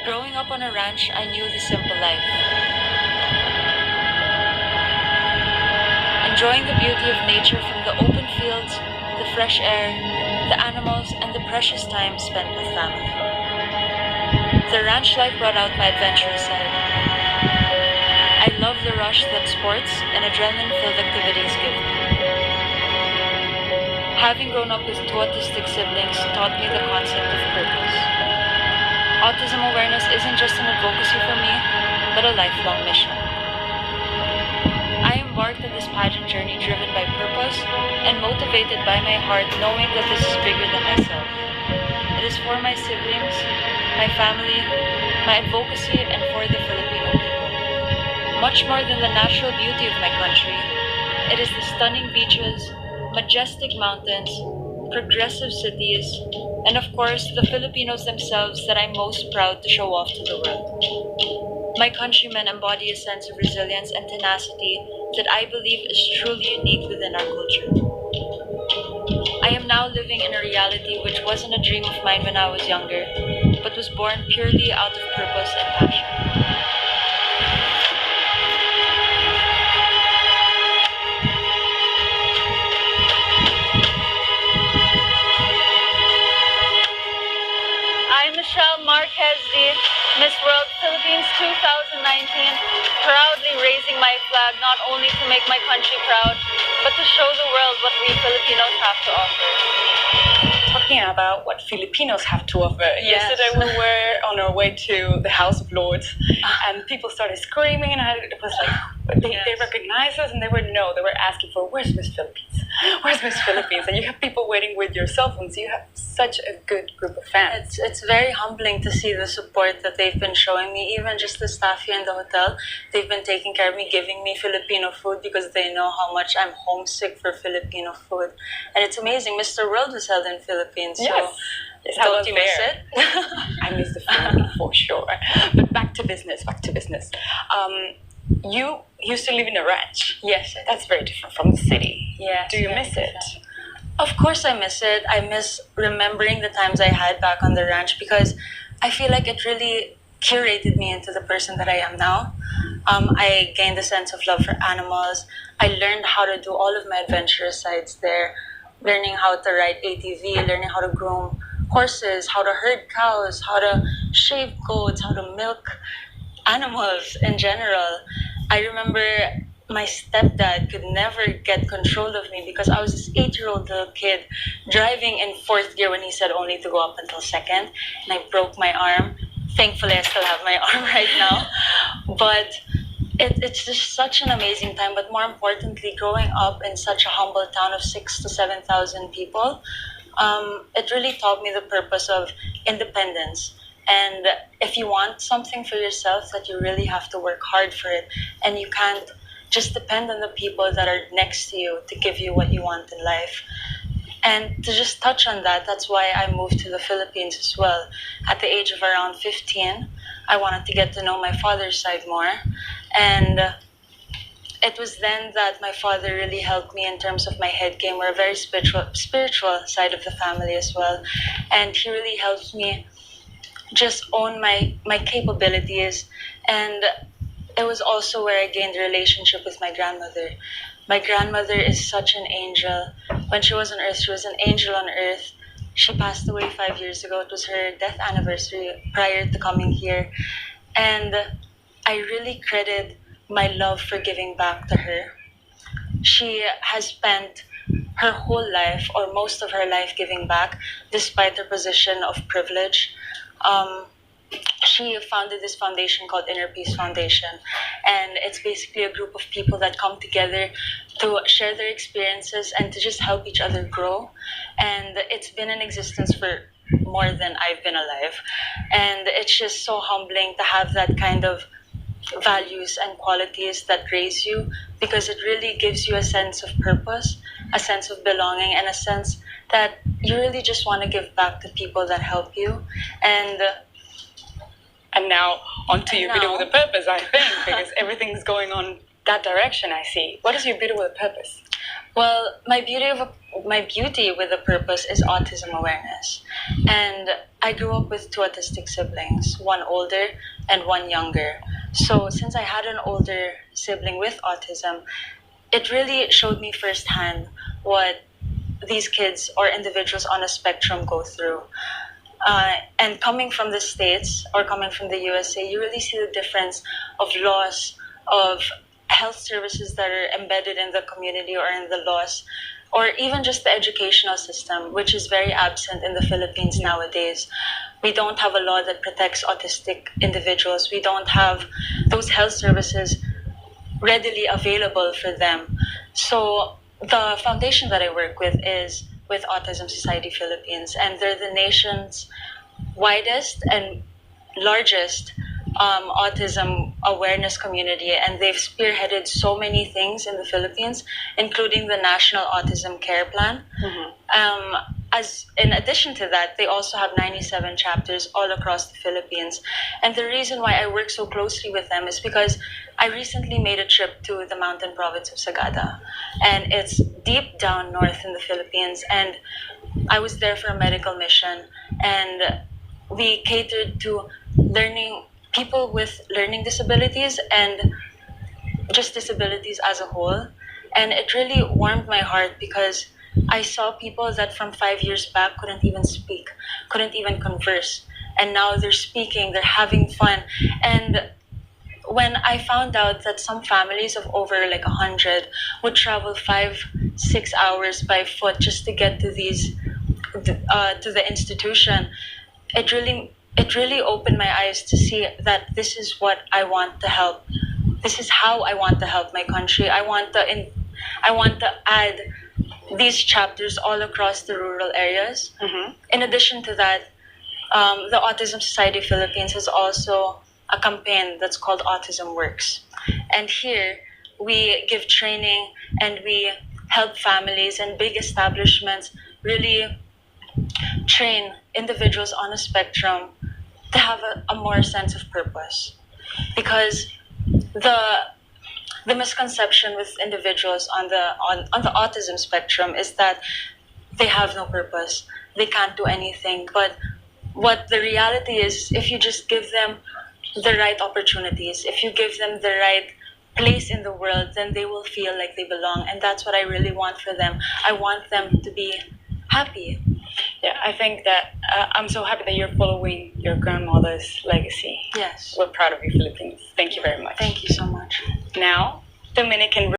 Growing up on a ranch, I knew the simple life. Enjoying the beauty of nature from the open fields, the fresh air, the animals, and the precious time spent with family. The ranch life brought out my adventurous side. I love the rush that sports and adrenaline-filled activities give me. Having grown up with two autistic siblings taught me the concept of purpose. Autism awareness isn't just an advocacy for me, but a lifelong mission. I embarked on this pageant journey driven by purpose and motivated by my heart, knowing that this is bigger than myself. It is for my siblings, my family, my advocacy, and for the Filipino people. Much more than the natural beauty of my country, it is the stunning beaches, majestic mountains, progressive cities, and of course, the Filipinos themselves that I'm most proud to show off to the world. My countrymen embody a sense of resilience and tenacity that I believe is truly unique within our culture. I am now living in a reality which wasn't a dream of mine when I was younger, but was born purely out of purpose and passion. I'm Michelle Marquez, the Miss World Philippines 2019, proudly raising my flag not only to make my country proud, but to show the world what we Filipinos have to offer. Talking about what Filipinos have to offer. Yes. Yesterday we were on our way to the House of Lords and people started screaming and it was like, they recognized us and they were asking for, where's Miss Philippines? Where's Miss Philippines? And you have people waiting with your cell phones. You have such a good group of fans. It's very humbling to see the support that they've been showing me. Even just the staff here in the hotel, they've been taking care of me, giving me Filipino food because they know how much I'm homesick for Filipino food. And it's amazing. Mr. World was held in Philippines, so Yes, don't you miss it? I miss the food for sure. But back to business. You used to live in a ranch. Yes, That's very different from the city. Yes, Do you very miss it? different. Of course I miss it. I miss remembering the times I had back on the ranch because I feel like it really curated me into the person that I am now. I gained a sense of love for animals. I learned how to do all of my adventurous sides there, learning how to ride ATV, learning how to groom horses, how to herd cows, how to shave goats, how to milk animals in general. I remember my stepdad could never get control of me because I was this 8-year-old little kid driving in fourth gear when he said only to go up until second, and I broke my arm. Thankfully, I still have my arm right now. But it's just such an amazing time. But more importantly, growing up in such a humble town of 6,000 to 7,000 people, it really taught me the purpose of independence. And if you want something for yourself, that you really have to work hard for it, and you can't just depend on the people that are next to you to give you what you want in life. And to just touch on that, that's why I moved to the Philippines as well. At the age of around 15, I wanted to get to know my father's side more. And it was then that my father really helped me in terms of my head game. We're a very spiritual side of the family as well. And he really helped me just own my capabilities. And it was also where I gained a relationship with my grandmother. My grandmother is such an angel. When she was on earth, she was an angel on earth. She passed away 5 years ago. It was her death anniversary prior to coming here. And I really credit my love for giving back to her. She has spent her whole life, or most of her life, giving back, despite her position of privilege. She founded this foundation called Inner Peace Foundation, and it's basically a group of people that come together to share their experiences and to just help each other grow. And it's been in existence for more than I've been alive, and it's just so humbling to have that kind of values and qualities that raise you, because it really gives you a sense of purpose, a sense of belonging, and a sense that you really just want to give back to people that help you. And now onto your video now- with a purpose, I think, because everything's going on that direction, I see. What is your video with a purpose? Well, my beauty with a purpose is autism awareness, and I grew up with two autistic siblings, one older and one younger. So since I had an older sibling with autism, it really showed me firsthand what these kids or individuals on a spectrum go through. And coming from the States or coming from the USA, you really see the difference of loss of health services that are embedded in the community or in the laws, or even just the educational system, which is very absent in the Philippines nowadays. We don't have a law that protects autistic individuals. We don't have those health services readily available for them. So the foundation that I work with is with Autism Society Philippines, and they're the nation's widest and largest autism awareness community, and they've spearheaded so many things in the Philippines, including the National Autism Care Plan. As in addition to that, they also have 97 chapters all across the Philippines. And the reason why I work so closely with them is because I recently made a trip to the mountain province of Sagada, and it's deep down north in the Philippines. And I was there for a medical mission, and we catered to learning people with learning disabilities and just disabilities as a whole. And it really warmed my heart because I saw people that from 5 years back couldn't even speak, couldn't even converse. And now they're speaking, they're having fun. And when I found out that some families of over like 100 would travel 5, 6 hours by foot just to get to to the institution, it really opened my eyes to see that this is what I want to help. This is how I want to help my country. I want to add these chapters all across the rural areas. In addition to that, the Autism Society Philippines has also a campaign that's called Autism Works. And here we give training and we help families and big establishments really train individuals on a spectrum to have a more sense of purpose. Because the the misconception with individuals on the autism spectrum is that they have no purpose. They can't do anything. But what the reality is, if you just give them the right opportunities, if you give them the right place in the world, then they will feel like they belong. And that's what I really want for them. I want them to be happy. Yeah, I think that I'm so happy that you're following your grandmother's legacy. Yes. We're proud of you, Philippines. Thank you very much. Thank you so much. Now, Dominican